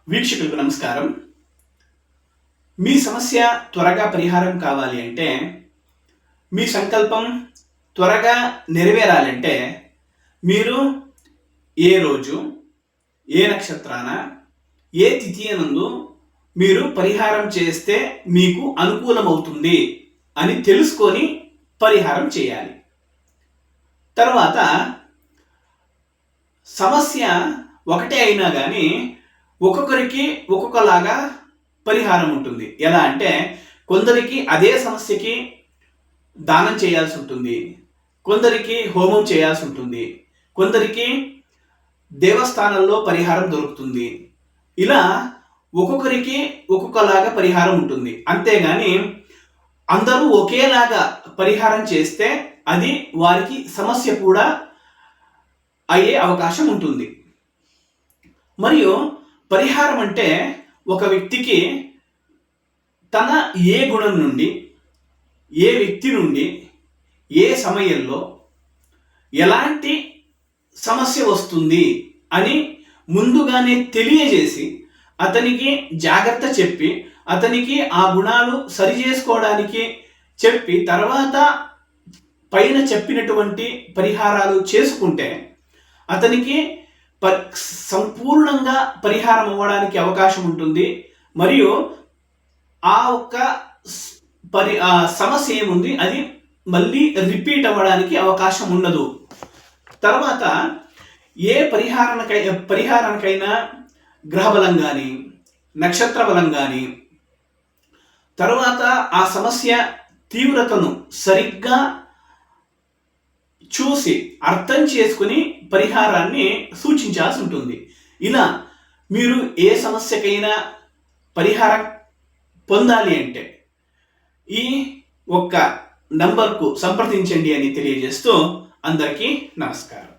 వీక్షకులకు నమస్కారం. మీ సమస్య త్వరగా పరిహారం కావాలి అంటే, మీ సంకల్పం త్వరగా నెరవేరాలంటే, మీరు ఏ రోజు, ఏ నక్షత్రాన, ఏ తిథియనందు మీరు పరిహారం చేస్తే మీకు అనుకూలమవుతుంది అని తెలుసుకొని పరిహారం చేయాలి. తర్వాత సమస్య ఒకటే అయినా కానీ ఒక్కొక్కరికి ఒక్కొక్కలాగా పరిహారం ఉంటుంది. ఎలా అంటే కొందరికి అదే సమస్యకి దానం చేయాల్సి ఉంటుంది, కొందరికి హోమం చేయాల్సి ఉంటుంది, కొందరికి దేవస్థానంలో పరిహారం దొరుకుతుంది. ఇలా ఒక్కొక్కరికి ఒక్కొక్కలాగా పరిహారం ఉంటుంది. అంతేగాని అందరూ ఒకేలాగా పరిహారం చేస్తే అది వారికి సమస్య కూడా అయ్యే అవకాశం ఉంటుంది. మరియు పరిహారం అంటే ఒక వ్యక్తికి తన ఏ గుణం నుండి, ఏ వ్యక్తి నుండి, ఏ సమయంలో ఎలాంటి సమస్య వస్తుంది అని ముందుగానే తెలియజేసి అతనికి జాగ్రత్త చెప్పి అతనికి ఆ గుణాలు సరి చేసుకోవడానికి చెప్పి తర్వాత పైన చెప్పినటువంటి పరిహారాలు చేసుకుంటే అతనికి సంపూర్ణంగా పరిహారం అవ్వడానికి అవకాశం ఉంటుంది. మరియు ఆ ఒక్క సమస్య ఏముంది అది మళ్ళీ అవ్వడానికి అవకాశం ఉండదు. తర్వాత ఏ పరిహారానికైనా గ్రహబలం కానీ, నక్షత్ర బలం కానీ, తర్వాత ఆ సమస్య తీవ్రతను సరిగ్గా చూసి అర్థం చేసుకుని పరిహారాన్ని సూచించాల్సి ఉంటుంది. ఇలా మీరు ఏ సమస్యకైనా పరిహారం పొందాలి అంటే ఈ ఒక్క నంబర్కు సంప్రదించండి అని తెలియజేస్తూ అందరికీ నమస్కారం.